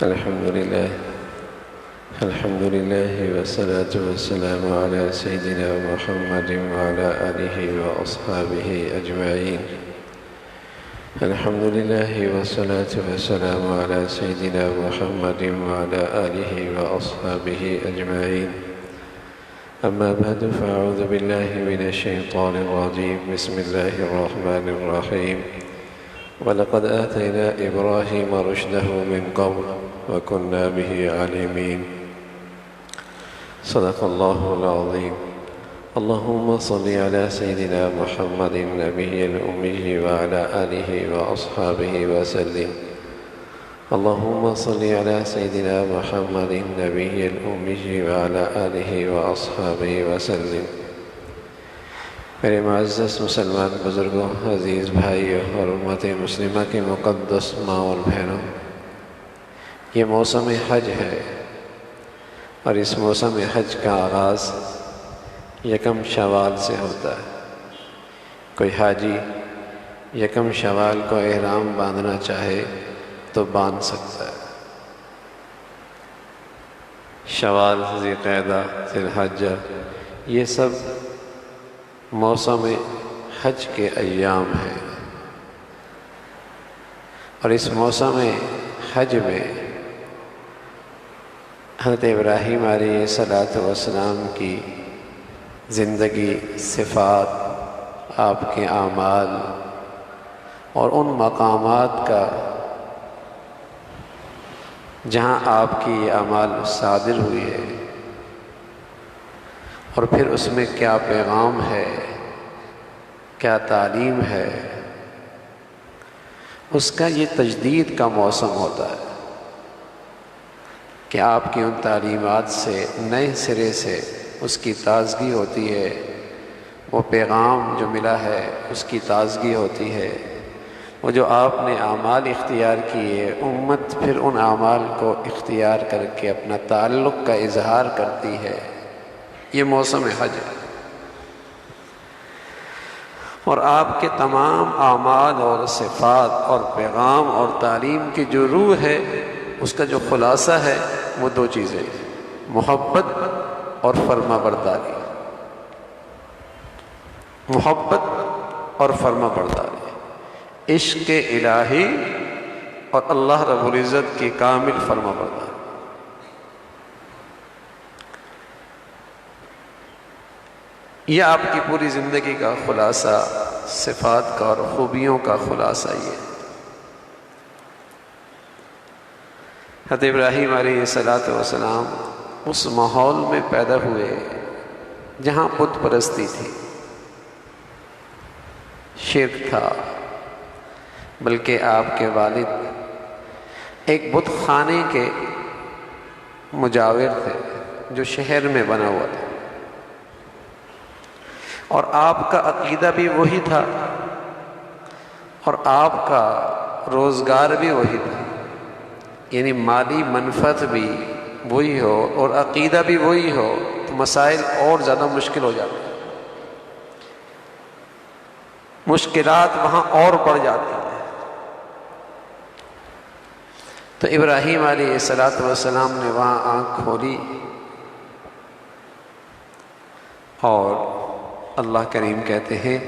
الحمد لله والصلاة والسلام على سيدنا محمد وعلى آله وأصحابه أجمعين. الحمد لله والصلاة والسلام على سيدنا محمد وعلى آله وأصحابه أجمعين. أما بعد فأعوذ بالله من الشيطان الرجيم. بسم الله الرحمن الرحيم. ولقد آتينا إبراهيم رشده من قبل وكنا به عالمين. صدق الله العظيم. اللهم صل على سيدنا محمد النبي الأمي وعلى آله وأصحابه وسلم. اللهم صل على سيدنا محمد النبي الأمي وعلى آله وأصحابه وسلم. میرے معزز مسلمان بزرگوں، عزیز بھائیوں اور امت مسلمہ کی مقدس ماں اور بہنوں، یہ موسم حج ہے اور اس موسم حج کا آغاز یکم شوال سے ہوتا ہے۔ کوئی حاجی یکم شوال کو احرام باندھنا چاہے تو باندھ سکتا ہے۔ شوال، ذی القعدہ، ذی الحجہ، یہ سب موسم حج کے ایام ہیں، اور اس موسم حج میں حضرت ابراہیم علیہ السلام کی زندگی، صفات، آپ کے اعمال اور ان مقامات کا جہاں آپ کی یہ اعمال صادر ہوئی ہے، اور پھر اس میں کیا پیغام ہے، کیا تعلیم ہے، اس کا یہ تجدید کا موسم ہوتا ہے کہ آپ کی ان تعلیمات سے نئے سرے سے اس کی تازگی ہوتی ہے، وہ پیغام جو ملا ہے اس کی تازگی ہوتی ہے، وہ جو آپ نے اعمال اختیار کیے، امت پھر ان اعمال کو اختیار کر کے اپنا تعلق کا اظہار کرتی ہے۔ یہ موسم حج ہے، اور آپ کے تمام اعمال اور صفات اور پیغام اور تعلیم کی جو روح ہے، اس کا جو خلاصہ ہے وہ دو چیزیں ہیں: محبت اور فرما برداری۔ محبت اور فرما برداری، عشق الہی اور اللہ رب العزت کی کامل فرما برداری۔ یہ آپ کی پوری زندگی کا خلاصہ، صفات کا اور خوبیوں کا خلاصہ یہ ہے۔ حضرت ابراہیم علیہ السلام اس ماحول میں پیدا ہوئے جہاں بت پرستی تھی، شرک تھا، بلکہ آپ کے والد ایک بت خانے کے مجاور تھے جو شہر میں بنا ہوا تھا، اور آپ کا عقیدہ بھی وہی تھا اور آپ کا روزگار بھی وہی تھا، یعنی مالی منفعت بھی وہی ہو اور عقیدہ بھی وہی ہو تو مسائل اور زیادہ مشکل ہو جاتے ہیں، مشکلات وہاں اور بڑھ جاتی ہیں۔ تو ابراہیم علیہ السلام نے وہاں آنکھ کھولی، اور اللہ کریم کہتے ہیں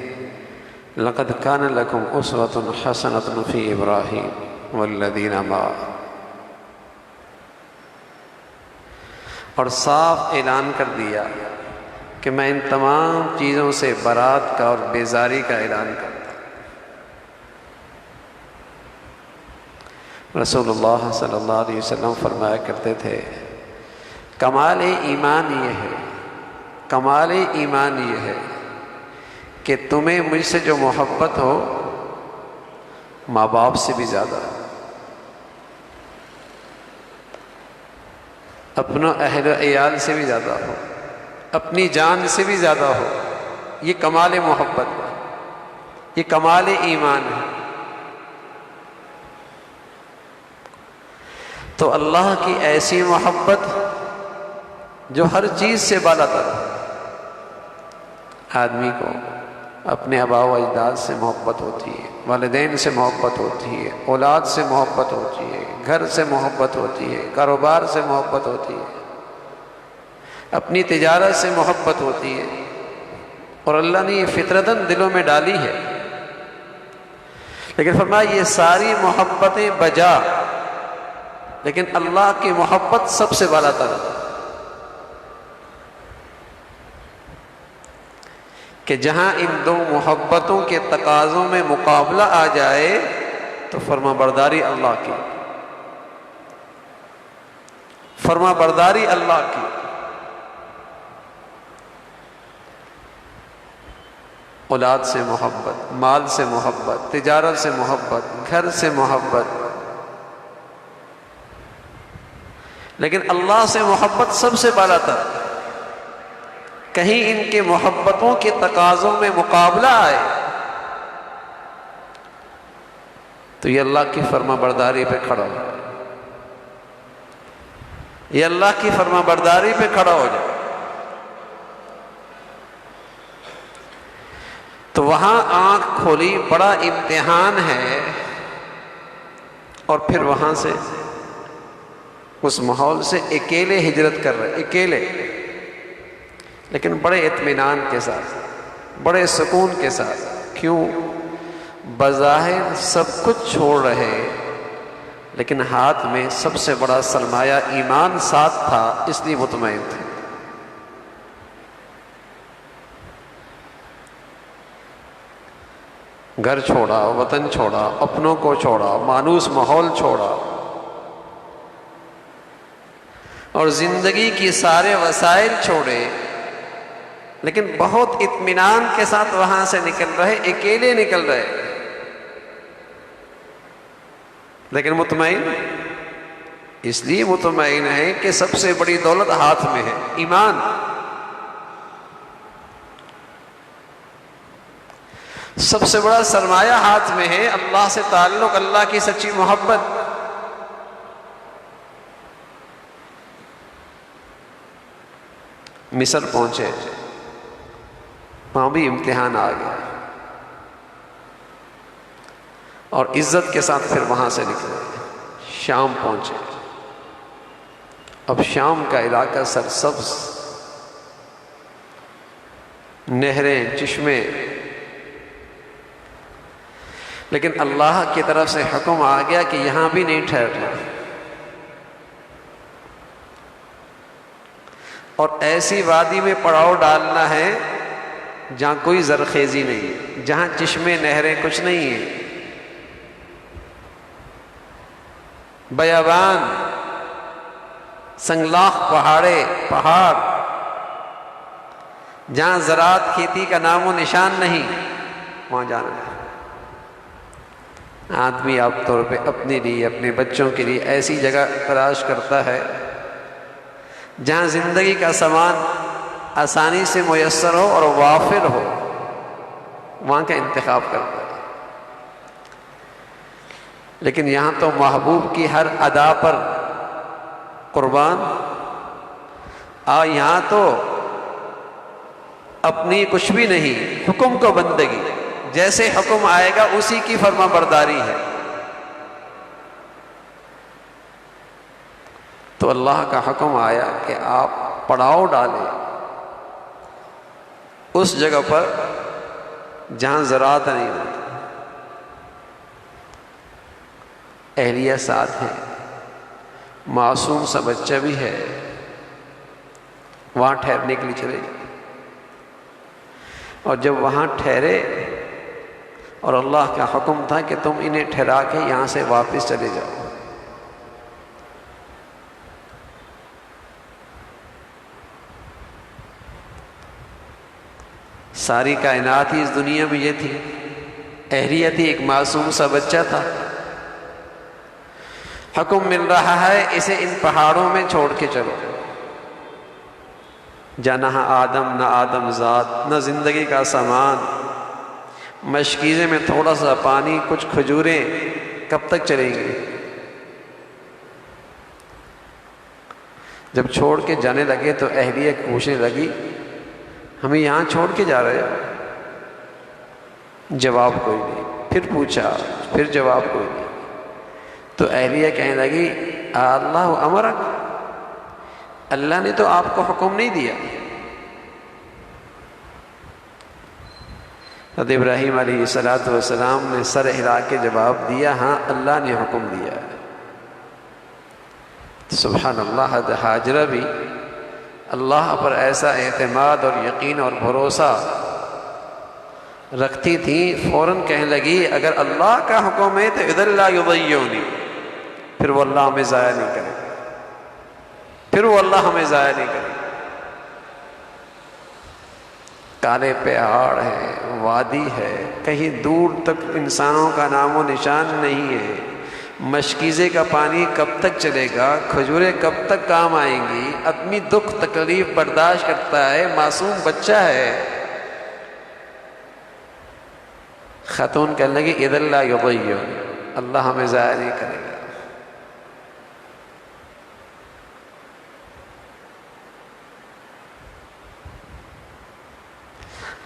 لَقَدْ كَانَ لَكُمْ أُسْوَةٌ حَسَنَةٌ فِي إِبْرَاهِيمَ وَالَّذِينَ مَعَهُ، اور صاف اعلان کر دیا کہ میں ان تمام چیزوں سے برات کا اور بیزاری کا اعلان کرتا ہوں۔ رسول اللہ صلی اللہ علیہ وسلم فرمایا کرتے تھے کمال ایمان یہ ہے، کمال ایمان یہ ہے کہ تمہیں مجھ سے جو محبت ہو ماں باپ سے بھی زیادہ، اپنا اہل و عیال سے بھی زیادہ ہو، اپنی جان سے بھی زیادہ ہو۔ یہ کمال محبت ہے، یہ کمال ایمان ہے۔ تو اللہ کی ایسی محبت جو ہر چیز سے بالا تر، آدمی کو اپنے آباء و اجداد سے محبت ہوتی ہے، والدین سے محبت ہوتی ہے، اولاد سے محبت ہوتی ہے، گھر سے محبت ہوتی ہے، کاروبار سے محبت ہوتی ہے، اپنی تجارت سے محبت ہوتی ہے، اور اللہ نے یہ فطرتاً دلوں میں ڈالی ہے۔ لیکن فرمایا یہ ساری محبتیں بجا، لیکن اللہ کی محبت سب سے بالا تر ہے، کہ جہاں ان دو محبتوں کے تقاضوں میں مقابلہ آ جائے تو فرما برداری اللہ کی، فرما برداری اللہ کی۔ اولاد سے محبت، مال سے محبت، تجارت سے محبت، گھر سے محبت، لیکن اللہ سے محبت سب سے بالا تر۔ کہیں ان کے محبتوں کے تقاضوں میں مقابلہ آئے تو یہ اللہ کی فرما برداری پہ کھڑا ہو جائے، یہ اللہ کی فرما برداری پہ کھڑا ہو جائے۔ تو وہاں آنکھ کھولی، بڑا امتحان ہے، اور پھر وہاں سے اس ماحول سے اکیلے ہجرت کر رہے، اکیلے، لیکن بڑے اطمینان کے ساتھ، بڑے سکون کے ساتھ۔ کیوں؟ بظاہر سب کچھ چھوڑ رہے، لیکن ہاتھ میں سب سے بڑا سرمایہ ایمان ساتھ تھا، اس لیے مطمئن تھے۔ گھر چھوڑا، وطن چھوڑا، اپنوں کو چھوڑا، مانوس ماحول چھوڑا، اور زندگی کی سارے وسائل چھوڑے، لیکن بہت اطمینان کے ساتھ وہاں سے نکل رہے، اکیلے نکل رہے، لیکن مطمئن۔ اس لیے مطمئن ہے کہ سب سے بڑی دولت ہاتھ میں ہے، ایمان۔ سب سے بڑا سرمایہ ہاتھ میں ہے، اللہ سے تعلق، اللہ کی سچی محبت۔ مصر پہنچے، وہاں بھی امتحان آ گیا، اور عزت کے ساتھ پھر وہاں سے نکلے، شام پہنچے۔ اب شام کا علاقہ سرسبز، نہریں، چشمے، لیکن اللہ کی طرف سے حکم آ گیا کہ یہاں بھی نہیں ٹھہرنا، اور ایسی وادی میں پڑاؤ ڈالنا ہے جہاں کوئی زرخیزی نہیں ہے، جہاں چشمے، نہریں کچھ نہیں ہیں، بیابان، سنگلاخ پہاڑ، جہاں زراعت، کھیتی کا نام و نشان نہیں، وہاں جانا ہے۔ آدمی عام طور پہ اپنے لیے، اپنے بچوں کے لیے ایسی جگہ تلاش کرتا ہے جہاں زندگی کا سامان آسانی سے میسر ہو اور وافر ہو، وہاں کا انتخاب کرتا ہے۔ لیکن یہاں تو محبوب کی ہر ادا پر قربان، یہاں تو اپنی کچھ بھی نہیں، حکم کو بندگی، جیسے حکم آئے گا اسی کی فرما برداری ہے۔ تو اللہ کا حکم آیا کہ آپ پڑاؤ ڈالیں اس جگہ پر جہاں زراعت نہیں ہوتی، اہلیہ ساتھ ہے، معصوم سا بچہ بھی ہے، وہاں ٹھہرنے کے لیے چلے گئے۔ اور جب وہاں ٹھہرے، اور اللہ کا حکم تھا کہ تم انہیں ٹھہرا کے یہاں سے واپس چلے جاؤ، ساری کائنات ہی اس دنیا میں یہ تھی، اہلیت ہی ایک معصوم سا بچہ تھا، حکم مل رہا ہے اسے ان پہاڑوں میں چھوڑ کے چلو، نہ آدم، نہ آدم ذات، نہ زندگی کا سامان، مشکیزے میں تھوڑا سا پانی، کچھ کھجوریں، کب تک چلیں گے؟ جب چھوڑ کے جانے لگے تو اہلیہ پوچھنے لگی، ہمیں یہاں چھوڑ کے جا رہے ہو؟ جواب کوئی نہیں، پھر پوچھا، پھر جواب کوئی نہیں۔ تو اہلیہ کہنے لگی اللہ امرک، اللہ نے تو آپ کو حکم نہیں دیا۔ حضرت ابراہیم علیہ السلام نے سر ہلا کے جواب دیا ہاں اللہ نے حکم دیا ہے۔ سبحان اللہ، حضرت حاجرہ بھی اللہ پر ایسا اعتماد اور یقین اور بھروسہ رکھتی تھی، فوراً کہنے لگی اگر اللہ کا حکم ہے تو اذا لا یضیعنی، پھر وہ اللہ ہمیں ضائع نہیں کرے گا، پھر وہ اللہ ہمیں ضائع نہیں کرے گا۔ کالے پہاڑ ہے، وادی ہے، کہیں دور تک انسانوں کا نام و نشان نہیں ہے، مشکیزے کا پانی کب تک چلے گا، کھجوریں کب تک کام آئیں گی، آدمی دکھ تکلیف برداشت کرتا ہے، معصوم بچہ ہے۔ خاتون کہنے لگی اذا لا یضیع، اللہ ہمیں ضائع نہیں کرے گا۔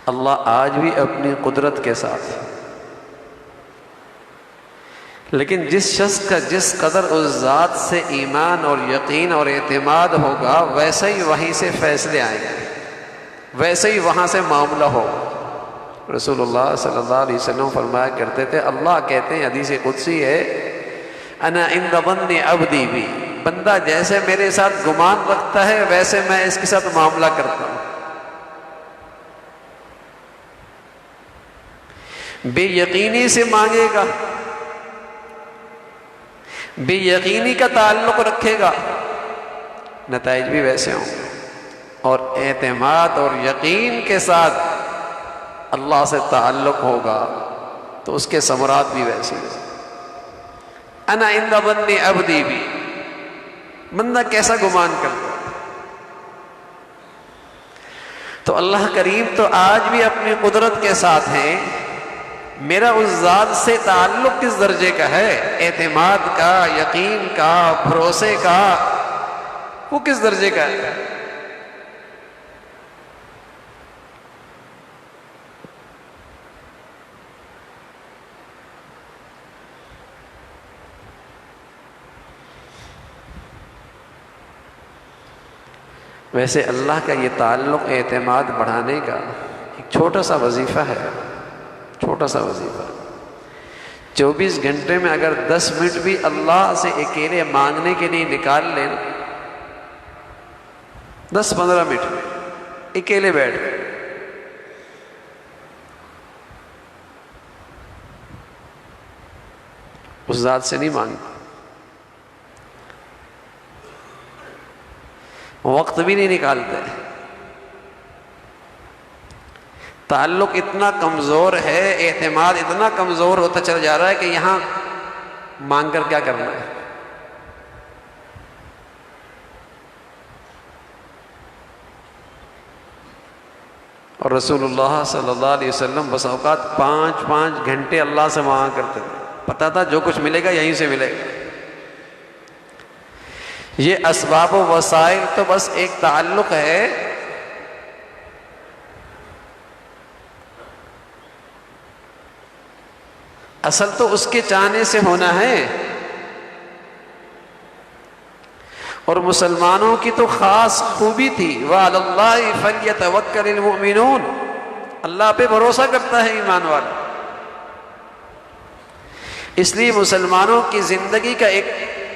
اللہ آج بھی اپنی قدرت کے ساتھ، لیکن جس شخص کا جس قدر اس ذات سے ایمان اور یقین اور اعتماد ہوگا ویسے ہی وہیں سے فیصلے آئیں گے، ویسے ہی وہاں سے معاملہ ہوگا۔ رسول اللہ صلی اللہ علیہ وسلم فرمایا کرتے تھے، اللہ کہتے ہیں، حدیث قدسی ہے، انا عند ظن عبدی بی، بندہ جیسے میرے ساتھ گمان رکھتا ہے ویسے میں اس کے ساتھ معاملہ کرتا ہوں۔ بے یقینی سے مانگے گا، بے یقینی کا تعلق رکھے گا، نتائج بھی ویسے ہوں گے، اور اعتماد اور یقین کے ساتھ اللہ سے تعلق ہوگا تو اس کے ثمرات بھی ویسے ہیں۔ انا عند ظن عبدی بی، بندہ کیسا گمان کرتا ہے، تو اللہ کریم تو آج بھی اپنی قدرت کے ساتھ ہیں۔ میرا اس ذات سے تعلق کس درجے کا ہے، اعتماد کا، یقین کا، بھروسے کا، وہ کس درجے کا ہے۔ ویسے اللہ کا یہ تعلق اعتماد بڑھانے کا ایک چھوٹا سا وظیفہ ہے، چھوٹا سا وظیفہ۔ 24 گھنٹے میں اگر 10 منٹ بھی اللہ سے اکیلے مانگنے کے لیے نکال لیں، 10-15 منٹ اکیلے بیٹھ گئے، اس ذات سے نہیں مانگتے، وقت بھی نہیں نکالتے، تعلق اتنا کمزور ہے، اعتماد اتنا کمزور ہوتا چلا جا رہا ہے کہ یہاں مانگ کر کیا کرنا ہے۔ اور رسول اللہ صلی اللہ علیہ وسلم بس اوقات 5 گھنٹے اللہ سے مانگا کرتے تھے، پتا تھا جو کچھ ملے گا یہیں سے ملے گا۔ یہ اسباب و وسائل تو بس ایک تعلق ہے، اصل تو اس کے چاہنے سے ہونا ہے۔ اور مسلمانوں کی تو خاص خوبی تھی، وَعَلَى اللَّهِ فَلْيَتَوَكَّلِ الْمُؤْمِنُونَ، اللہ پہ بھروسہ کرتا ہے ایمان والا۔ اس لیے مسلمانوں کی زندگی کا ایک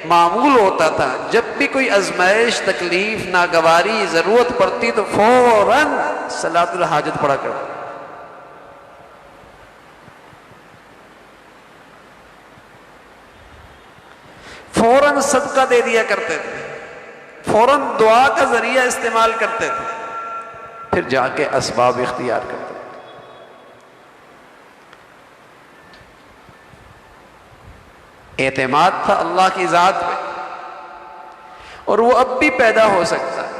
معمول ہوتا تھا، جب بھی کوئی آزمائش، تکلیف، ناگواری، ضرورت پڑتی تو فوراً صلاۃ الحاجت پڑھا کرتے، فوراً صدقہ دے دیا کرتے تھے، فوراً دعا کا ذریعہ استعمال کرتے تھے، پھر جا کے اسباب اختیار کرتے تھے۔ اعتماد تھا اللہ کی ذات پہ، اور وہ اب بھی پیدا ہو سکتا ہے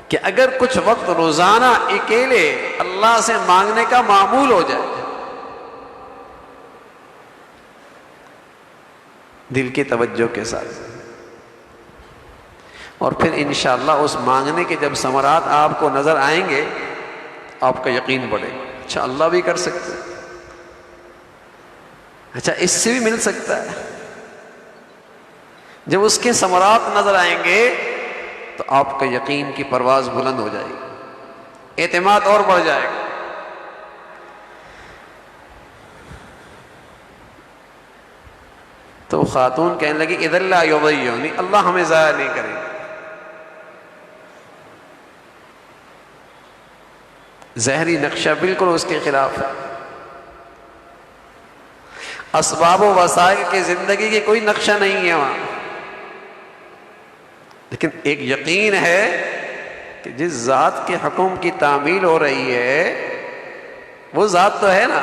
کہ اگر کچھ وقت روزانہ اکیلے اللہ سے مانگنے کا معمول ہو جائے، دل کی توجہ کے ساتھ، اور پھر انشاءاللہ اس مانگنے کے جب ثمرات آپ کو نظر آئیں گے، آپ کا یقین بڑھے گا۔ اچھا اللہ بھی کر سکتا ہے، اچھا اس سے بھی مل سکتا ہے۔ جب اس کے ثمرات نظر آئیں گے تو آپ کا یقین کی پرواز بلند ہو جائے گی، اعتماد اور بڑھ جائے گا۔ تو خاتون کہنے لگی اذا لا یضیعنی، اللہ ہمیں ضائع نہیں کرے گا۔ ظاہری نقشہ بالکل اس کے خلاف ہے، اسباب و وسائل کی زندگی کی کوئی نقشہ نہیں ہے وہاں، لیکن ایک یقین ہے کہ جس ذات کے حکم کی تعمیل ہو رہی ہے وہ ذات تو ہے نا،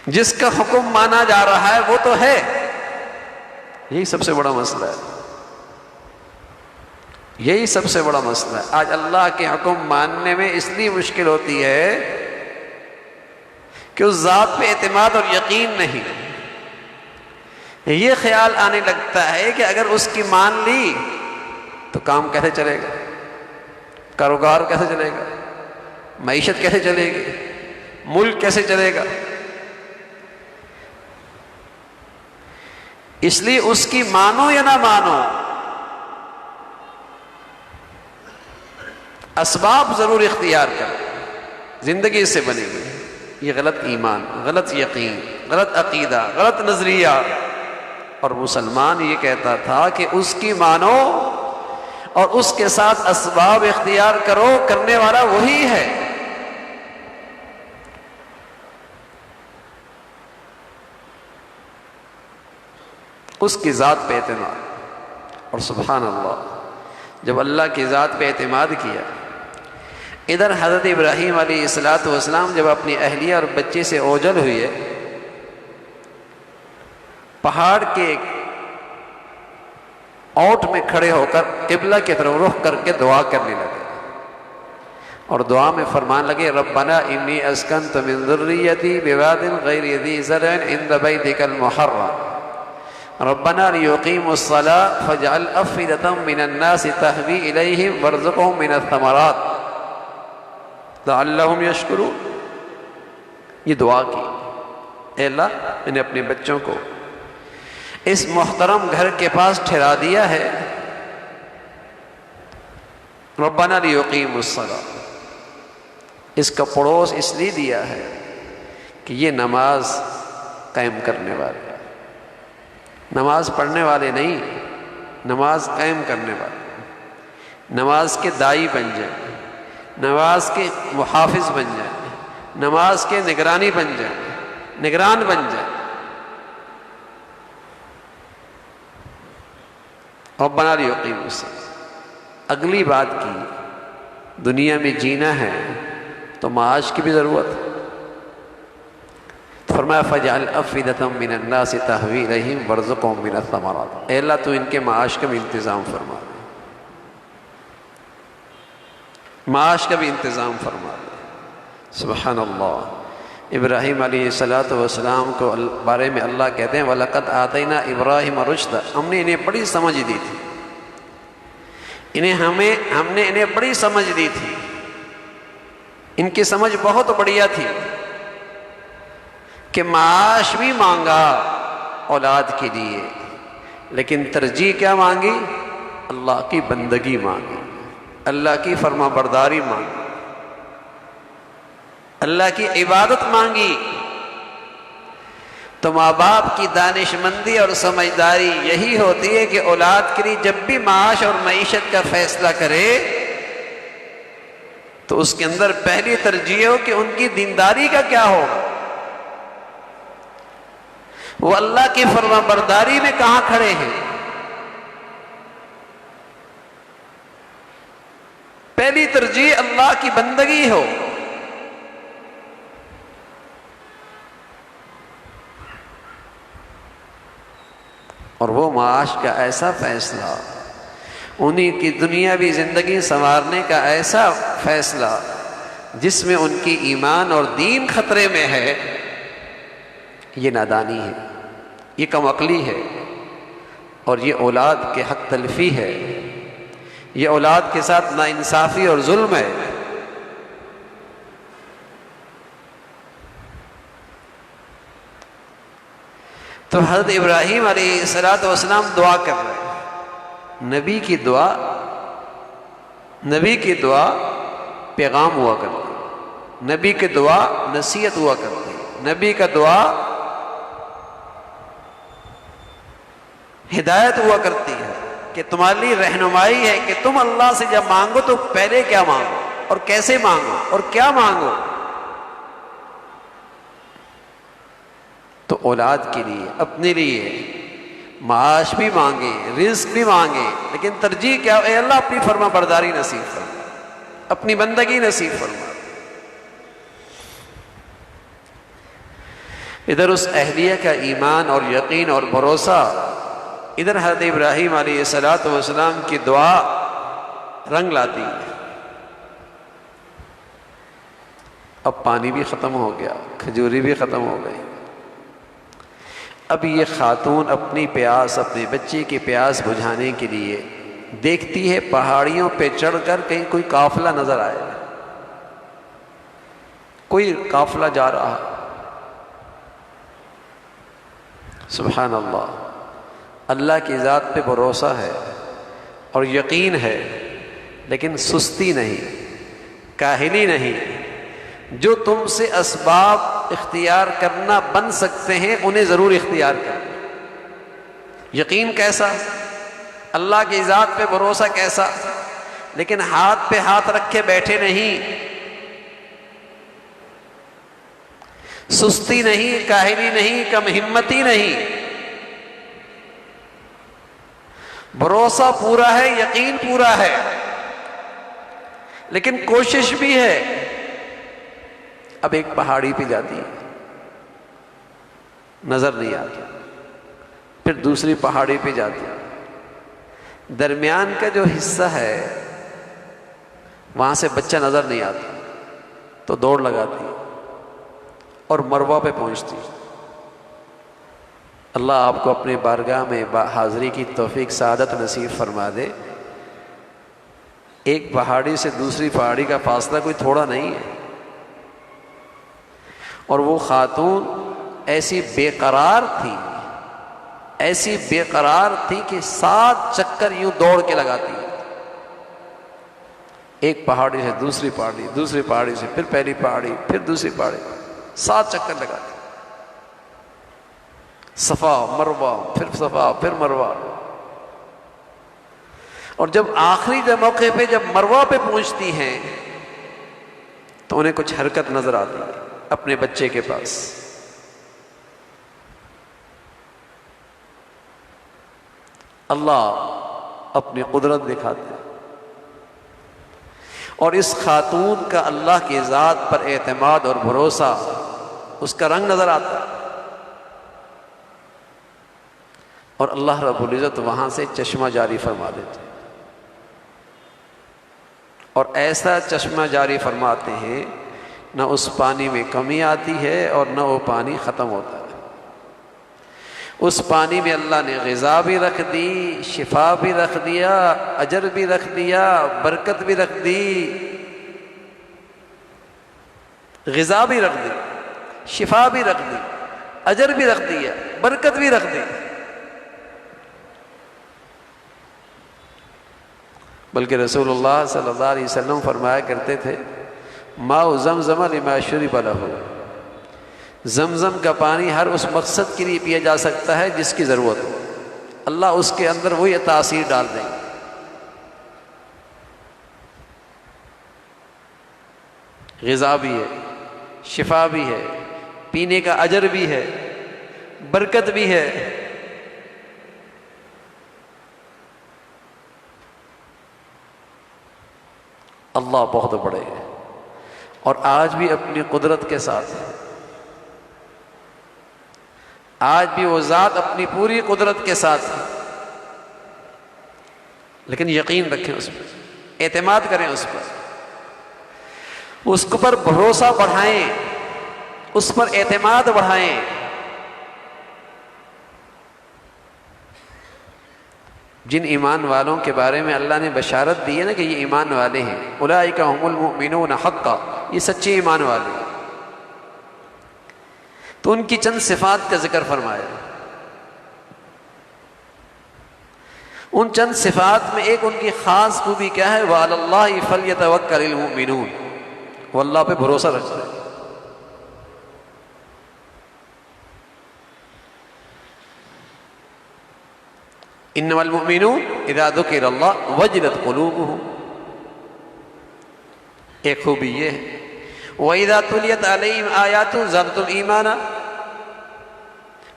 جس کا حکم مانا جا رہا ہے وہ تو ہے۔ یہی سب سے بڑا مسئلہ ہے، یہی سب سے بڑا مسئلہ ہے۔ آج اللہ کے حکم ماننے میں اس لیے مشکل ہوتی ہے کہ اس ذات پہ اعتماد اور یقین نہیں، یہ خیال آنے لگتا ہے کہ اگر اس کی مان لی تو کام کیسے چلے گا، کاروبار کیسے چلے گا، معیشت کیسے چلے گی، ملک کیسے چلے گا۔ اس لیے اس کی مانو یا نہ مانو، اسباب ضرور اختیار کرو، زندگی اس سے بنے گی۔ یہ غلط ایمان، غلط یقین، غلط عقیدہ، غلط نظریہ، اور مسلمان یہ کہتا تھا کہ اس کی مانو اور اس کے ساتھ اسباب اختیار کرو، کرنے والا وہی ہے۔ اس کی ذات پہ اعتماد، اور سبحان اللہ جب اللہ کی ذات پہ اعتماد کیا، ادھر حضرت ابراہیم علیہ السلام جب اپنی اہلیہ اور بچے سے اوجل ہوئے، پہاڑ کے اوٹ میں کھڑے ہو کر قبلہ کی طرف رخ کر کے دعا کرنے لگے، اور دعا میں فرمان لگے ربنا انی اسکنت من ذریتی بواد غیر ذی زرع عند بیتک المحرم ربنا لیقیموا الصلاة فاجعل افئدة من الناس تهوی الیہم وارزقهم من الثمرات لعلهم یشکرون۔ یہ دعا کی، اے اللہ میں نے اپنے بچوں کو اس محترم گھر کے پاس ٹھہرا دیا ہے، ربنا لیقیموا الصلاة، اس کا پڑوس اس لیے دیا ہے کہ یہ نماز قائم کرنے والے، نماز پڑھنے والے نہیں، نماز قائم کرنے والے، نماز کے داعی بن جائیں، نماز کے محافظ بن جائیں، نماز کے نگرانی بن جائیں، نگران بن جائیں۔ ربنا لیقیموا الصلاة۔ اگلی بات کی، دنیا میں جینا ہے تو معاش کی بھی ضرورت ہے، فرمایا فَاجْعَلْ أَفْئِدَةً مِّنَ النَّاسِ تَهْوِي إِلَيْهِمْ وَارْزُقْهُم مِّنَ الثَّمَرَاتِ۔ اے اللہ تو ان کے معاش کا بھی انتظام فرما دے، معاش کا بھی انتظام فرما دے۔ سبحان اللہ۔ ابراہیم علیہ السلام کو بارے میں اللہ کہتے ہیں وَلَقَدْ آتَيْنَا إِبْرَاهِيمَ رُشْدًا، ہم نے انہیں بڑی سمجھ دی تھی، ہم نے انہیں بڑی سمجھ دی تھی، ان کی سمجھ بہت بڑھیا تھی کہ معاش بھی مانگا اولاد کے لیے، لیکن ترجیح کیا مانگی؟ اللہ کی بندگی مانگی، اللہ کی فرما برداری مانگی، اللہ کی عبادت مانگی۔ تو ماں باپ کی دانش مندی اور سمجھداری یہی ہوتی ہے کہ اولاد کے لیے جب بھی معاش اور معیشت کا فیصلہ کرے تو اس کے اندر پہلی ترجیح ہو کہ ان کی دینداری کا کیا ہوگا، وہ اللہ کی فرما برداری میں کہاں کھڑے ہیں۔ پہلی ترجیح اللہ کی بندگی ہو۔ اور وہ معاش کا ایسا فیصلہ، انہیں کی دنیاوی زندگی سنوارنے کا ایسا فیصلہ جس میں ان کی ایمان اور دین خطرے میں ہے، یہ نادانی ہے، یہ کم عقلی ہے، اور یہ اولاد کے حق تلفی ہے، یہ اولاد کے ساتھ ناانصافی اور ظلم ہے۔ تو حضرت ابراہیم علیہ السلام دعا کر رہے ہیں. نبی کی دعا پیغام ہوا کرتی، نبی کی دعا نصیحت ہوا کرتی، نبی کا دعا ہدایت ہوا کرتی ہے کہ تمہاری لیے رہنمائی ہے کہ تم اللہ سے جب مانگو تو پہلے کیا مانگو اور کیسے مانگو اور کیا مانگو. تو اولاد کے لیے، اپنے لیے معاش بھی مانگے، رزق بھی مانگے، لیکن ترجیح کیا؟ اے اللہ اپنی فرما برداری نصیب فرما، اپنی بندگی نصیب فرما. ادھر اس اہلیہ کا ایمان اور یقین اور بھروسہ، ادھر حضرت ابراہیم علیہ السلام کی دعا رنگ لاتی ہے. اب پانی بھی ختم ہو گیا، کھجوری بھی ختم ہو گئی. اب یہ خاتون اپنی پیاس، اپنے بچے کی پیاس بجھانے کے لیے دیکھتی ہے پہاڑیوں پہ چڑھ کر کہیں کوئی قافلہ نظر آئے، کوئی قافلہ جا رہا. سبحان اللہ، اللہ کی ذات پہ بھروسہ ہے اور یقین ہے، لیکن سستی نہیں، کاہلی نہیں. جو تم سے اسباب اختیار کرنا بن سکتے ہیں انہیں ضرور اختیار کرنا. یقین کیسا، اللہ کی ذات پہ بھروسہ کیسا، لیکن ہاتھ پہ ہاتھ رکھ کے بیٹھے نہیں، سستی نہیں، کاہلی نہیں، کم ہمتی نہیں. بھروسہ پورا ہے، یقین پورا ہے، لیکن کوشش بھی ہے. اب ایک پہاڑی پہ جاتی ہے، نظر نہیں آتی، پھر دوسری پہاڑی پہ جاتی ہے، درمیان کا جو حصہ ہے وہاں سے بچہ نظر نہیں آتا، تو دوڑ لگاتی اور مروہ پہ پہنچتی. اللہ آپ کو اپنے بارگاہ میں حاضری کی توفیق سعادت نصیب فرما دے. ایک پہاڑی سے دوسری پہاڑی کا فاصلہ کوئی تھوڑا نہیں ہے، اور وہ خاتون ایسی بے قرار تھی کہ 7 چکر یوں دوڑ کے لگاتی ہے. ایک پہاڑی سے دوسری پہاڑی، دوسری پہاڑی سے پھر پہلی پہاڑی، پھر دوسری پہاڑی، 7 چکر لگاتی. صفا مروہ، پھر صفا پھر مروہ. اور جب آخری موقع پہ جب مروہ پہ پہنچتی ہیں تو انہیں کچھ حرکت نظر آتی ہے اپنے بچے کے پاس. اللہ اپنی قدرت دکھاتے ہیں، اور اس خاتون کا اللہ کی ذات پر اعتماد اور بھروسہ، اس کا رنگ نظر آتا ہے. اور اللہ رب العزت وہاں سے چشمہ جاری فرما دیتے ہیں، اور ایسا چشمہ جاری فرماتے ہیں نہ اس پانی میں کمی آتی ہے اور نہ وہ پانی ختم ہوتا ہے. اس پانی میں اللہ نے غذا بھی رکھ دی، شفا بھی رکھ دیا، اجر بھی رکھ دیا، برکت بھی رکھ دی. غذا بھی رکھ دی، شفا بھی رکھ دی، اجر بھی رکھ دیا، برکت بھی رکھ دی. بلکہ رسول اللہ صلی اللہ علیہ وسلم فرمایا کرتے تھے، ماء زمزم لما شرب لہ، زمزم کا پانی ہر اس مقصد کے لیے پیا جا سکتا ہے جس کی ضرورت ہو، اللہ اس کے اندر وہی تاثیر ڈال دیں گے. غذا بھی ہے، شفا بھی ہے، پینے کا اجر بھی ہے، برکت بھی ہے. اللہ بہت بڑے ہیں، اور آج بھی اپنی قدرت کے ساتھ ہے. آج بھی وہ ذات اپنی پوری قدرت کے ساتھ ہے، لیکن یقین رکھیں اس پر، اعتماد کریں اس پر، اس پر بھروسہ بڑھائیں، اس پر اعتماد بڑھائیں. جن ایمان والوں کے بارے میں اللہ نے بشارت دی ہے نا کہ یہ ایمان والے ہیں، اولئک هم المؤمنون حقا، یہ سچے ایمان والے ہیں، تو ان کی چند صفات کا ذکر فرمایا. ان چند صفات میں ایک ان کی خاص خوبی کیا ہے؟ وَعَلَى اللَّهِ فَلْيَتَوَكَّلِ الْمُؤْمِنُونَ، وہ اللہ پہ بھروسہ رکھتے ہیں۔ إِنَّمَا الْمُؤْمِنُونَ إِذَا ذُكِرَ اللَّهُ وَجِلَتْ قُلُوبُهُمْ، ایک خوبی یہ ہے۔ وَإِذَا تُلِيَتْ عَلَيْهِمْ آيَاتُ زَادَتْهُمْ إِيمَانًا،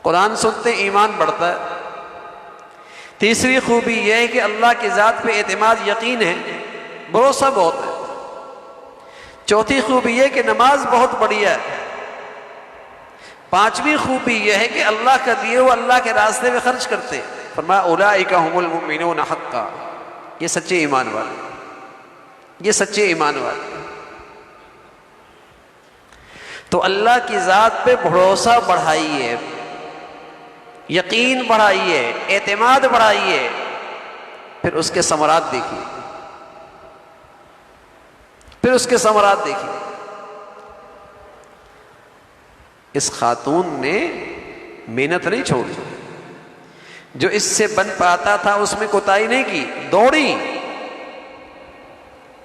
قرآن سنتے ایمان بڑھتا ہے۔ تیسری خوبی یہ ہے کہ اللہ کی ذات پہ اعتماد، یقین ہے، بھروسہ بہت ہے۔ چوتھی خوبی یہ کہ نماز بہت بڑھیا ہے۔ پانچویں خوبی یہ ہے کہ اللہ کا دیے وہ اللہ کے راستے میں خرچ کرتے ہیں۔ فرمایا اولئک هم المؤمنون حقا، یہ سچے ایمان والے، یہ سچے ایمان والے۔ تو اللہ کی ذات پہ بھروسہ بڑھائیے، یقین بڑھائیے، اعتماد بڑھائیے، پھر اس کے ثمرات دیکھیے، پھر اس کے ثمرات دیکھیے۔ اس خاتون نے محنت نہیں چھوڑی، جو اس سے بن پاتا تھا اس میں کوتاہی نہیں کی، دوڑی،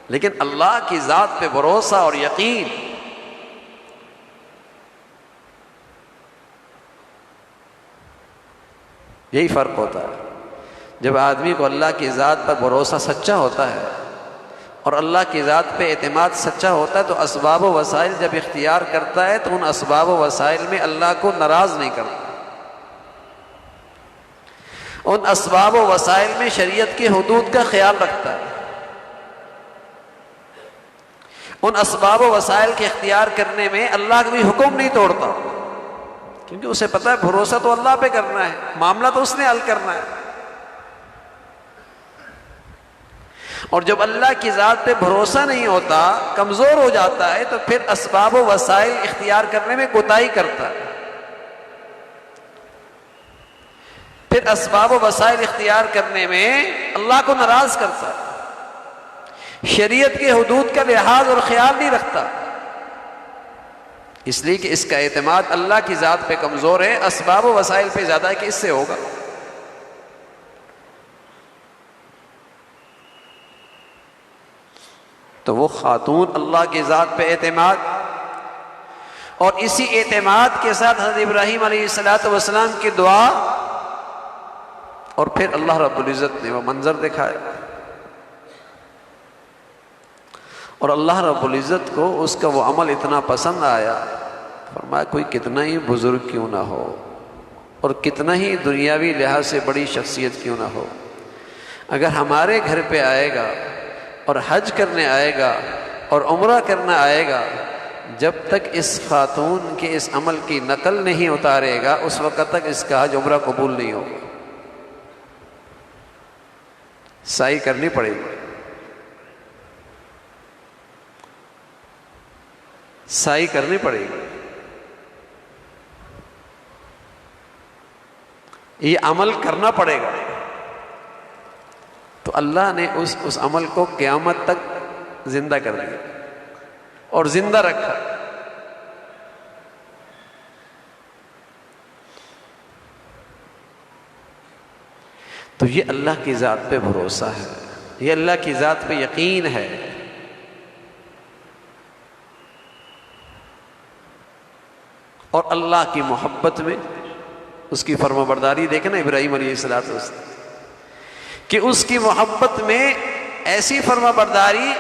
لیکن اللہ کی ذات پہ بھروسہ اور یقین۔ یہی فرق ہوتا ہے جب آدمی کو اللہ کی ذات پر بھروسہ سچا ہوتا ہے اور اللہ کی ذات پہ اعتماد سچا ہوتا ہے، تو اسباب و وسائل جب اختیار کرتا ہے تو ان اسباب و وسائل میں اللہ کو ناراض نہیں کرتا، ان اسباب و وسائل میں شریعت کی حدود کا خیال رکھتا ہے، ان اسباب و وسائل کے اختیار کرنے میں اللہ کا بھی حکم نہیں توڑتا، کیونکہ اسے پتہ ہے بھروسہ تو اللہ پہ کرنا ہے، معاملہ تو اس نے حل کرنا ہے۔ اور جب اللہ کی ذات پہ بھروسہ نہیں ہوتا، کمزور ہو جاتا ہے، تو پھر اسباب و وسائل اختیار کرنے میں کوتاہی کرتا ہے، پھر اسباب و وسائل اختیار کرنے میں اللہ کو ناراض کرتا ہے، شریعت کے حدود کا لحاظ اور خیال نہیں رکھتا، اس لیے کہ اس کا اعتماد اللہ کی ذات پہ کمزور ہے، اسباب و وسائل پہ زیادہ ہے کہ اس سے ہوگا۔ تو وہ خاتون اللہ کی ذات پہ اعتماد، اور اسی اعتماد کے ساتھ حضرت ابراہیم علیہ السلام کی دعا، اور پھر اللہ رب العزت نے وہ منظر دکھایا، اور اللہ رب العزت کو اس کا وہ عمل اتنا پسند آیا، فرمایا کوئی کتنا ہی بزرگ کیوں نہ ہو اور کتنا ہی دنیاوی لحاظ سے بڑی شخصیت کیوں نہ ہو، اگر ہمارے گھر پہ آئے گا اور حج کرنے آئے گا اور عمرہ کرنا آئے گا، جب تک اس خاتون کے اس عمل کی نقل نہیں اتارے گا، اس وقت تک اس کا حج عمرہ قبول نہیں ہوگا، سعی کرنی پڑے گی، سعی کرنی پڑے گی، یہ عمل کرنا پڑے گا۔ تو اللہ نے اس عمل کو قیامت تک زندہ کر دیا اور زندہ رکھا۔ تو یہ اللہ کی ذات پہ بھروسہ ہے، یہ اللہ کی ذات پہ یقین ہے۔ اور اللہ کی محبت میں اس کی فرما برداری دیکھیں نا ابراہیم علیہ السلام، کہ اس کی محبت میں ایسی فرما برداری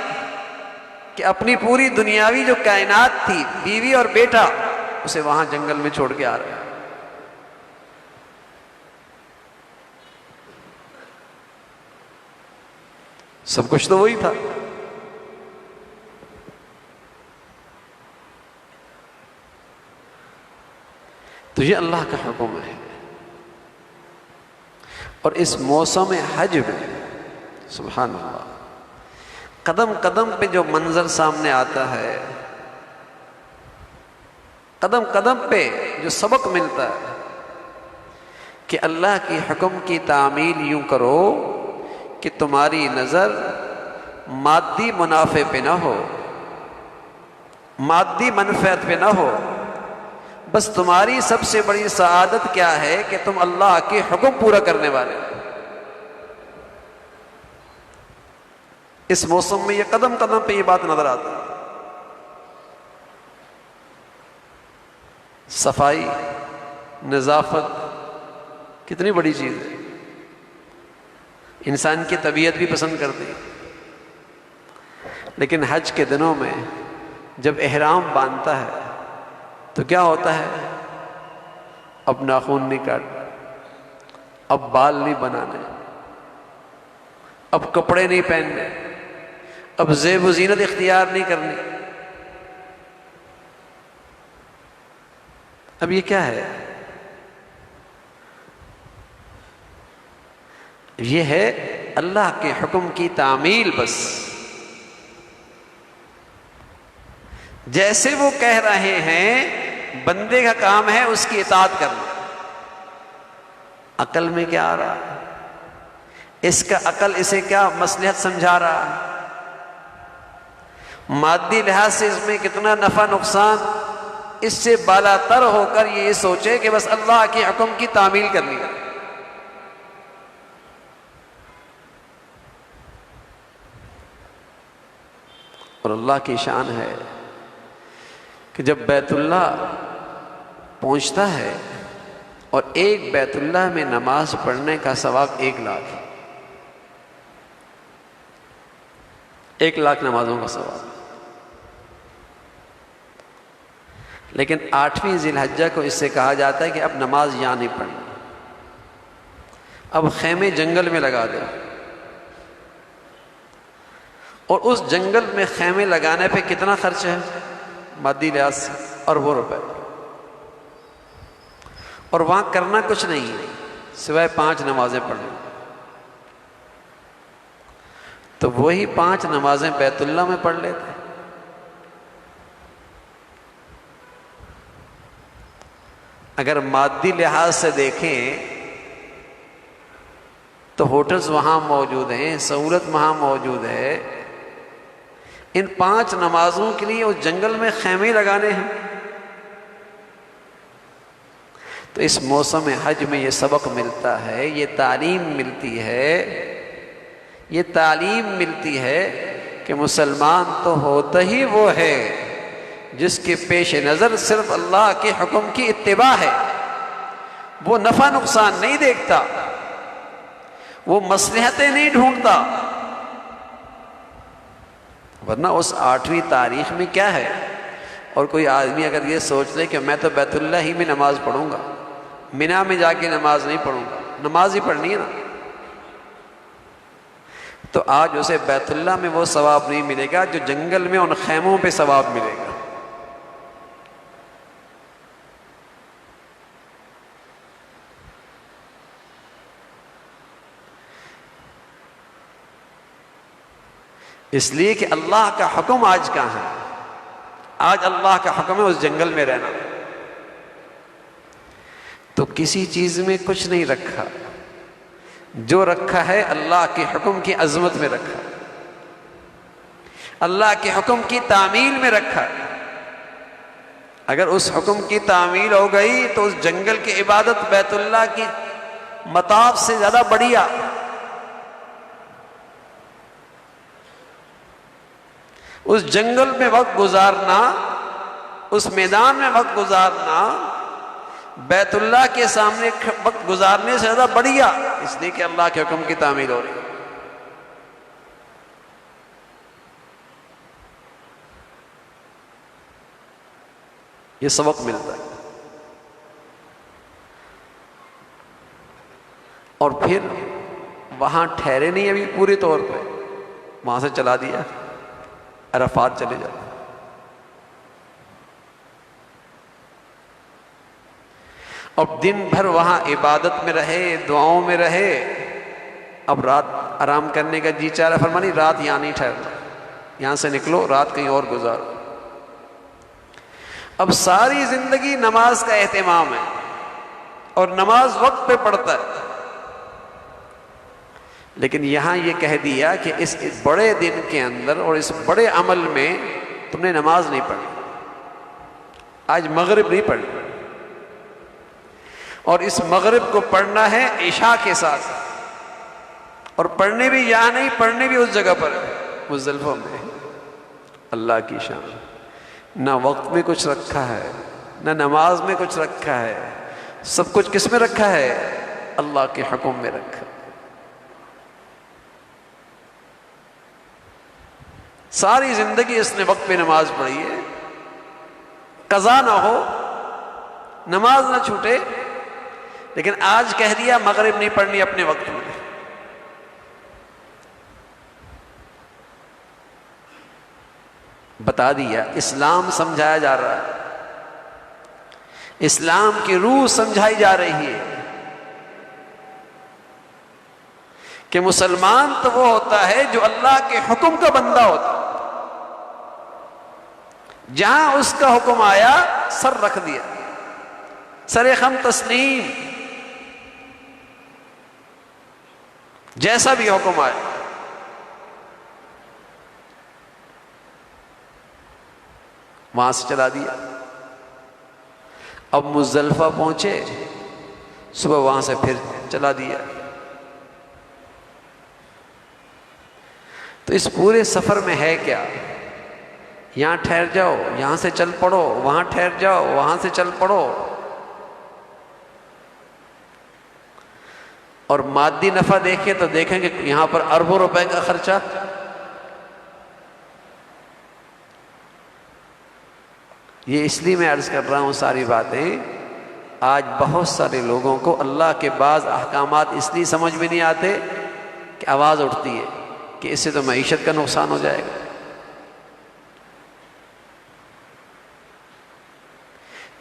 کہ اپنی پوری دنیاوی جو کائنات تھی، بیوی اور بیٹا، اسے وہاں جنگل میں چھوڑ کے آ رہے ہیں۔ سب کچھ تو وہی تھا، تو یہ اللہ کا حکم ہے۔ اور اس موسم حج میں سبحان اللہ، قدم قدم پہ جو منظر سامنے آتا ہے، قدم قدم پہ جو سبق ملتا ہے کہ اللہ کی حکم کی تعمیل یوں کرو کہ تمہاری نظر مادی منافع پہ نہ ہو، مادی منفعت پہ نہ ہو، بس تمہاری سب سے بڑی سعادت کیا ہے کہ تم اللہ کے حکم پورا کرنے والے ہو۔ اس موسم میں یہ قدم قدم پہ یہ بات نظر آتی ہے۔ صفائی، نظافت کتنی بڑی چیز ہے، انسان کی طبیعت بھی پسند کرتی ہے۔ لیکن حج کے دنوں میں جب احرام باندھتا ہے تو کیا ہوتا ہے؟ اب ناخن نہیں کاٹنا، اب بال نہیں بنانے، اب کپڑے نہیں پہننے، اب زیب و زینت اختیار نہیں کرنی۔ اب یہ کیا ہے؟ یہ ہے اللہ کے حکم کی تعمیل بس۔ جیسے وہ کہہ رہے ہیں بندے کا کام ہے اس کی اطاعت کرنا۔ عقل میں کیا آ رہا ہے؟ اس کا عقل اسے کیا مصلحت سمجھا رہا ہے؟ مادی لحاظ سے اس میں کتنا نفع نقصان، اس سے بالا تر ہو کر یہ سوچے کہ بس اللہ کے حکم کی تعمیل کرنی ہے۔ اور اللہ کی شان ہے کہ جب بیت اللہ پہنچتا ہے اور ایک بیت اللہ میں نماز پڑھنے کا ثواب 1,00,000، 1,00,000 نمازوں کا ثواب۔ لیکن 8ویں ذی الحجہ کو اس سے کہا جاتا ہے کہ اب نماز یہاں نہیں پڑھنی، اب خیمے جنگل میں لگا دو۔ اور اس جنگل میں خیمے لگانے پہ کتنا خرچ ہے مادی لحاظ سے؟ اربوں روپے۔ اور وہاں کرنا کچھ نہیں ہے سوائے 5 نمازیں پڑھنا۔ تو وہی 5 نمازیں بیت اللہ میں پڑھ لیتے۔ اگر مادی لحاظ سے دیکھیں تو ہوٹلز وہاں موجود ہیں، سہولت وہاں موجود ہے، ان 5 نمازوں کے لیے اس جنگل میں خیمے لگانے ہیں۔ تو اس موسم حج میں یہ سبق ملتا ہے، یہ تعلیم ملتی ہے، یہ تعلیم ملتی ہے کہ مسلمان تو ہوتا ہی وہ ہے جس کے پیش نظر صرف اللہ کے حکم کی اتباع ہے۔ وہ نفع نقصان نہیں دیکھتا، وہ مصلحتیں نہیں ڈھونڈتا۔ ورنہ اس 8ویں تاریخ میں کیا ہے؟ اور کوئی آدمی اگر یہ سوچ لے کہ میں تو بیت اللہ ہی میں نماز پڑھوں گا، مینا میں جا کے نماز نہیں پڑھوں گا، نماز ہی پڑھنی ہے نا، تو آج اسے بیت اللہ میں وہ ثواب نہیں ملے گا جو جنگل میں ان خیموں پہ ثواب ملے گا۔ اس لیے کہ اللہ کا حکم آج کہاں ہے؟ آج اللہ کا حکم ہے اس جنگل میں رہنا۔ تو کسی چیز میں کچھ نہیں رکھا، جو رکھا ہے اللہ کے حکم کی عظمت میں رکھا، اللہ کے حکم کی تعمیل میں رکھا۔ اگر اس حکم کی تعمیل ہو گئی تو اس جنگل کی عبادت بیت اللہ کی مطاف سے زیادہ بڑھیا۔ اس جنگل میں وقت گزارنا، اس میدان میں وقت گزارنا بیت اللہ کے سامنے وقت گزارنے سے زیادہ بڑھیا، اس لیے کہ اللہ کے حکم کی تعمیل ہو رہی ہے۔ یہ سبق ملتا ہے۔ اور پھر وہاں ٹھہرے نہیں ابھی پورے طور پہ، وہاں سے چلا دیا، عرفات چلے جاتے۔ اور دن بھر وہاں عبادت میں رہے، دعاؤں میں رہے، اب رات آرام کرنے کا جی چاہ رہا، فرمانی رات یہاں نہیں ٹھہرنا، یہاں سے نکلو، رات کہیں اور گزارو۔ اب ساری زندگی نماز کا اہتمام ہے اور نماز وقت پہ پڑھتا ہے، لیکن یہاں یہ کہہ دیا کہ اس بڑے دن کے اندر اور اس بڑے عمل میں تم نے نماز نہیں پڑھی، آج مغرب نہیں پڑھی، اور اس مغرب کو پڑھنا ہے عشاء کے ساتھ، اور پڑھنے بھی یہاں نہیں، پڑھنے بھی اس جگہ پر ہے۔ مزدلفہ میں، اللہ کی شان، نہ وقت میں کچھ رکھا ہے، نہ نماز میں کچھ رکھا ہے، سب کچھ کس میں رکھا ہے؟ اللہ کے حکم میں رکھا۔ ساری زندگی اس نے وقت پہ نماز پڑھی ہے، قضا نہ ہو، نماز نہ چھوٹے، لیکن آج کہہ دیا مغرب نہیں پڑھنی اپنے وقت میں۔ بتا دیا اسلام سمجھایا جا رہا ہے، اسلام کی روح سمجھائی جا رہی ہے کہ مسلمان تو وہ ہوتا ہے جو اللہ کے حکم کا بندہ ہوتا ہے، جہاں اس کا حکم آیا سر رکھ دیا، سر خم تسلیم، جیسا بھی حکم آئے۔ وہاں سے چلا دیا۔ اب مزدلفہ پہنچے، صبح وہاں سے پھر چلا دیا۔ تو اس پورے سفر میں ہے کیا؟ یہاں ٹھہر جاؤ، یہاں سے چل پڑو، وہاں ٹھہر جاؤ، وہاں سے چل پڑو، اور مادی نفع دیکھیں تو دیکھیں کہ یہاں پر اربوں روپے کا خرچہ۔ یہ اس لیے میں عرض کر رہا ہوں ساری باتیں، آج بہت سارے لوگوں کو اللہ کے بعض احکامات اس لیے سمجھ میں نہیں آتے کہ آواز اٹھتی ہے کہ اس سے تو معیشت کا نقصان ہو جائے گا،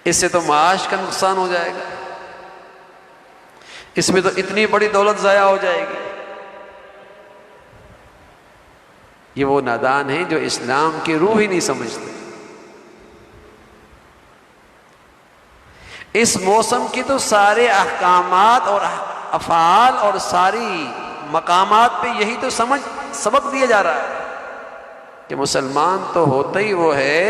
اس سے تو معاش کا نقصان ہو جائے گا، اس میں تو اتنی بڑی دولت ضائع ہو جائے گی۔ یہ وہ نادان ہیں جو اسلام کی روح ہی نہیں سمجھتے۔ اس موسم کی تو سارے احکامات اور افعال اور ساری مقامات پہ یہی تو سبق دیا جا رہا ہے کہ مسلمان تو ہوتا ہی وہ ہے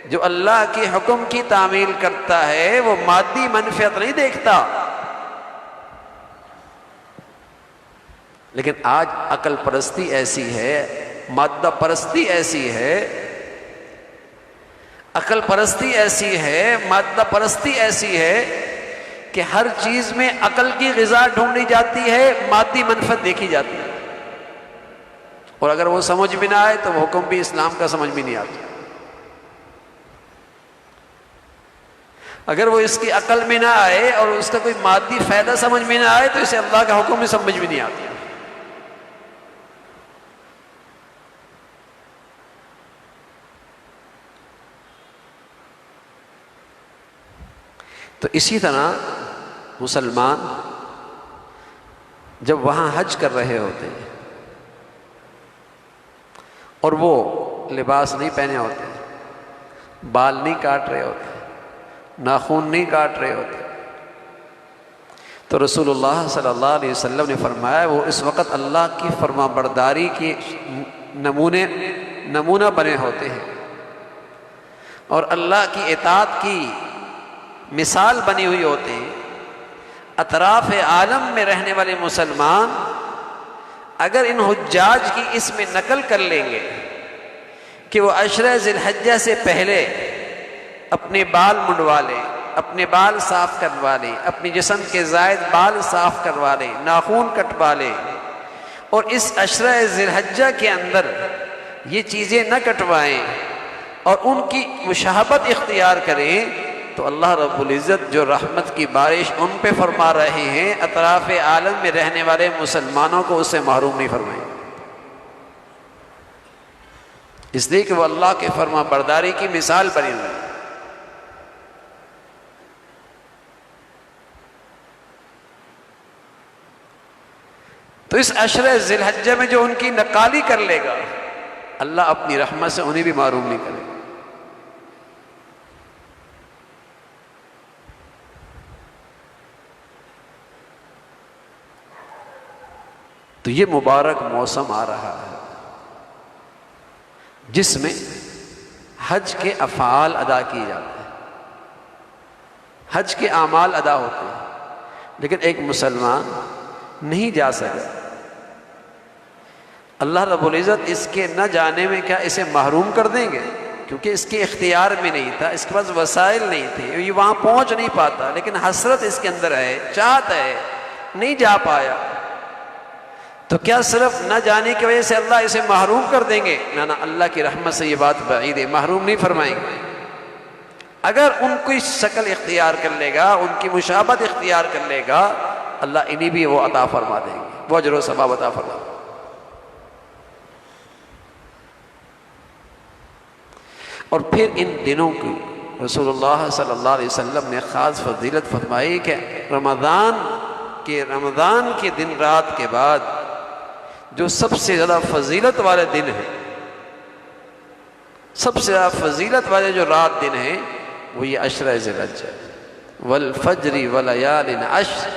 جو اللہ کے حکم کی تعمیل کرتا ہے، وہ مادی منفعت نہیں دیکھتا۔ لیکن آج عقل پرستی ایسی ہے، مادہ پرستی ایسی ہے، عقل پرستی ایسی ہے، مادہ پرستی ایسی ہے کہ ہر چیز میں عقل کی غذا ڈھونڈی جاتی ہے، مادی منفعت دیکھی جاتی ہے، اور اگر وہ سمجھ بھی نہ آئے تو وہ حکم بھی اسلام کا سمجھ بھی نہیں آتا۔ اگر وہ اس کی عقل میں نہ آئے اور اس کا کوئی مادی فائدہ سمجھ میں نہ آئے تو اسے اللہ کا حکم بھی سمجھ بھی نہیں آتا۔ تو اسی طرح مسلمان جب وہاں حج کر رہے ہوتے ہیں اور وہ لباس نہیں پہنے ہوتے، بال نہیں کاٹ رہے ہوتے، ناخن نہیں کاٹ رہے ہوتے، تو رسول اللہ صلی اللہ علیہ وسلم نے فرمایا وہ اس وقت اللہ کی فرما برداری کے نمونہ بنے ہوتے ہیں اور اللہ کی اطاعت کی مثال بنی ہوئی ہوتی ہے۔ اطراف عالم میں رہنے والے مسلمان اگر ان حجاج کی اس میں نقل کر لیں گے کہ وہ عشرہ ذی الحجہ سے پہلے اپنے بال منڈوا لیں، اپنے بال صاف کروا لیں، اپنی جسم کے زائد بال صاف کروا لیں، ناخن کٹوا لیں، اور اس عشرہ ذی الحجہ کے اندر یہ چیزیں نہ کٹوائیں اور ان کی مشابہت اختیار کریں، تو اللہ رب العزت جو رحمت کی بارش ان پہ فرما رہے ہیں، اطراف عالم میں رہنے والے مسلمانوں کو اس سے محروم نہیں فرمائیں، اس لیے کہ وہ اللہ کے فرما برداری کی مثال بنی ہوئی۔ تو اس عشرہ ذی الحجہ میں جو ان کی نقالی کر لے گا، اللہ اپنی رحمت سے انہیں بھی محروم نہیں کرے گا۔ تو یہ مبارک موسم آ رہا ہے جس میں حج کے افعال ادا کیے جاتے ہیں، حج کے اعمال ادا ہوتے ہیں، لیکن ایک مسلمان نہیں جا سکا اللہ رب العزت اس کے نہ جانے میں کیا اسے محروم کر دیں گے؟ کیونکہ اس کے اختیار میں نہیں تھا، اس کے پاس وسائل نہیں تھے، یہ وہاں پہنچ نہیں پاتا، لیکن حسرت اس کے اندر ہے، چاہت ہے، نہیں جا پایا، تو کیا صرف نہ جانے کی وجہ سے اللہ اسے محروم کر دیں گے؟ نہ نہ، اللہ کی رحمت سے یہ بات بعید ہے، محروم نہیں فرمائیں گے۔ اگر ان کی شکل اختیار کر لے گا، ان کی مشابہت اختیار کر لے گا، اللہ انہیں بھی وہ عطا فرما دیں گے، وہ اجر و ثواب عطا فرما دیں گے۔ اور پھر ان دنوں کی رسول اللہ صلی اللہ علیہ وسلم نے خاص فضیلت فرمائی کہ رمضان کے دن رات کے بعد جو سب سے زیادہ فضیلت والے دن ہیں، سب سے زیادہ فضیلت والے جو رات دن ہیں، وہ یہ عشرہ ذی الحجہ والفجر ولیال عشر،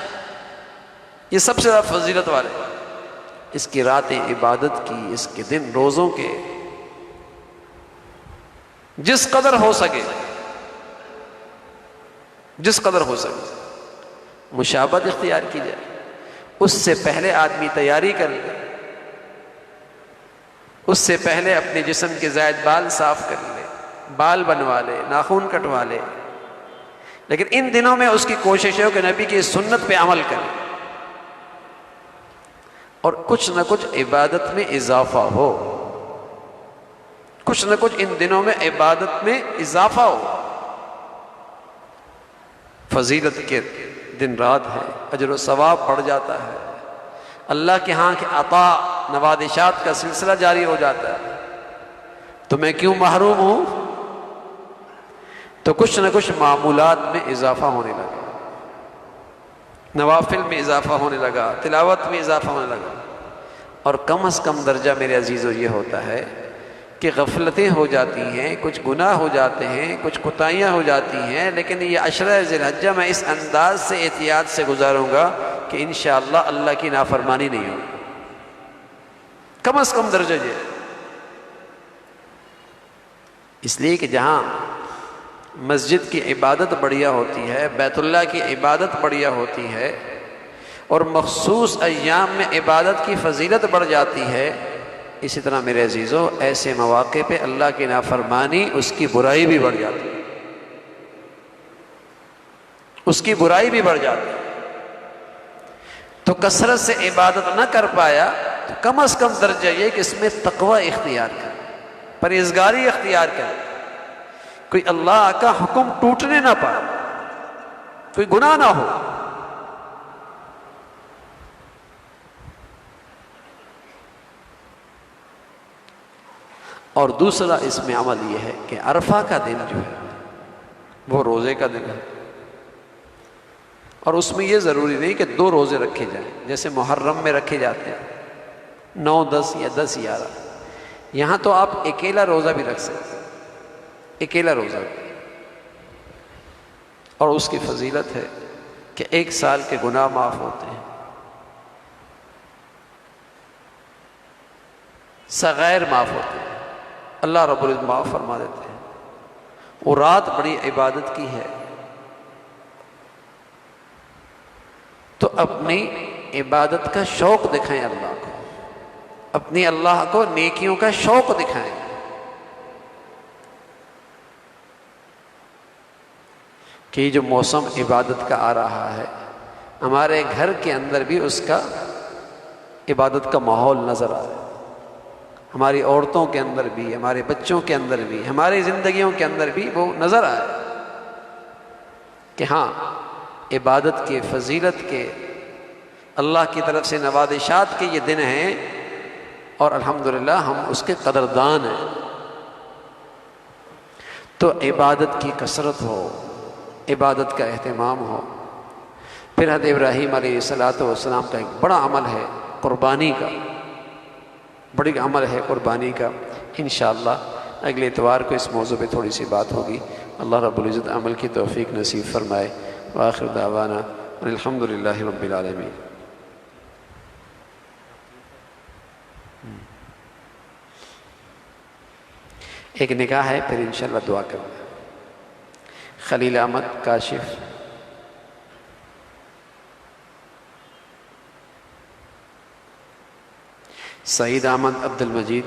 یہ سب سے زیادہ فضیلت والے، اس کی راتیں عبادت کی، اس کے دن روزوں کے، جس قدر ہو سکے مشابہت اختیار کی جائے۔ اس سے پہلے آدمی تیاری کر لے، اس سے پہلے اپنے جسم کے زائد بال صاف کر لے، بال بنوا لے، ناخن کٹوا لے، لیکن ان دنوں میں اس کی کوشش ہو کہ نبی کی سنت پہ عمل کرے اور کچھ نہ کچھ عبادت میں اضافہ ہو، کچھ نہ کچھ ان دنوں میں عبادت میں اضافہ ہو۔ فضیلت کے دن رات ہے، اجر و ثواب بڑھ جاتا ہے، اللہ کے ہاں کے عطا نوازشات کا سلسلہ جاری ہو جاتا ہے، تو میں کیوں محروم ہوں؟ تو کچھ نہ کچھ معمولات میں اضافہ ہونے لگا، نوافل میں اضافہ ہونے لگا، تلاوت میں اضافہ ہونے لگا، اور کم از کم درجہ میرے عزیزو یہ ہوتا ہے کہ غفلتیں ہو جاتی ہیں، کچھ گناہ ہو جاتے ہیں، کچھ کوتاہیاں ہو جاتی ہیں، لیکن یہ عشرہ ذی الحجہ میں اس انداز سے احتیاط سے گزاروں گا کہ انشاءاللہ اللہ کی نافرمانی نہیں ہوگی، کم از کم درجہ یہ، اس لیے کہ جہاں مسجد کی عبادت بڑھیا ہوتی ہے، بیت اللہ کی عبادت بڑھیا ہوتی ہے، اور مخصوص ایام میں عبادت کی فضیلت بڑھ جاتی ہے، اسی طرح میرے عزیزو ایسے مواقع پہ اللہ کی نافرمانی، اس کی برائی بھی بڑھ جاتی ہے، اس کی برائی بھی بڑھ جاتی ہے۔ تو کثرت سے عبادت نہ کر پایا تو کم از کم درجہ یہ کہ اس میں تقوی اختیار کر، پرہیزگاری اختیار کر، کوئی اللہ کا حکم ٹوٹنے نہ پائے، کوئی گناہ نہ ہو۔ اور دوسرا اس میں عمل یہ ہے کہ عرفہ کا دن جو ہے وہ روزے کا دن ہے، اور اس میں یہ ضروری نہیں کہ 2 روزے رکھے جائیں جیسے محرم میں رکھے جاتے ہیں 9، 10 یا 10، 11۔ یہاں تو آپ اکیلا روزہ بھی رکھ سکتے ہیں، اکیلا روزہ بھی، اور اس کی فضیلت ہے کہ 1 سال کے گناہ معاف ہوتے ہیں، صغائر معاف ہوتے ہیں، اللہ رب العزت معاف فرما دیتے ہیں۔ وہ رات بڑی عبادت کی ہے، تو اپنی عبادت کا شوق دکھائیں اللہ کو، اپنی اللہ کو نیکیوں کا شوق دکھائیں۔ کہ یہ جو موسم عبادت کا آ رہا ہے، ہمارے گھر کے اندر بھی اس کا عبادت کا ماحول نظر آ رہا ہے، ہماری عورتوں کے اندر بھی، ہمارے بچوں کے اندر بھی، ہماری زندگیوں کے اندر بھی وہ نظر آئے کہ ہاں عبادت کے، فضیلت کے، اللہ کی طرف سے نوازشات کے یہ دن ہیں، اور الحمدللہ ہم اس کے قدردان ہیں۔ تو عبادت کی کثرت ہو، عبادت کا اہتمام ہو۔ پھر حضرت ابراہیم علیہ السلام کا ایک بڑا عمل ہے قربانی کا، بڑی عمل ہے قربانی کا۔ انشاءاللہ اگلے اتوار کو اس موضوع پہ تھوڑی سی بات ہوگی۔ اللہ رب العزت عمل کی توفیق نصیب فرمائے۔ وآخر دعوانا الحمدللہ رب العالمین۔ ایک نکاح ہے، پھر انشاءاللہ دعا کریں۔ خلیل احمد کاشف، سعید احمد عبد المجید،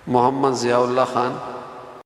محمد ضیاء اللہ خان،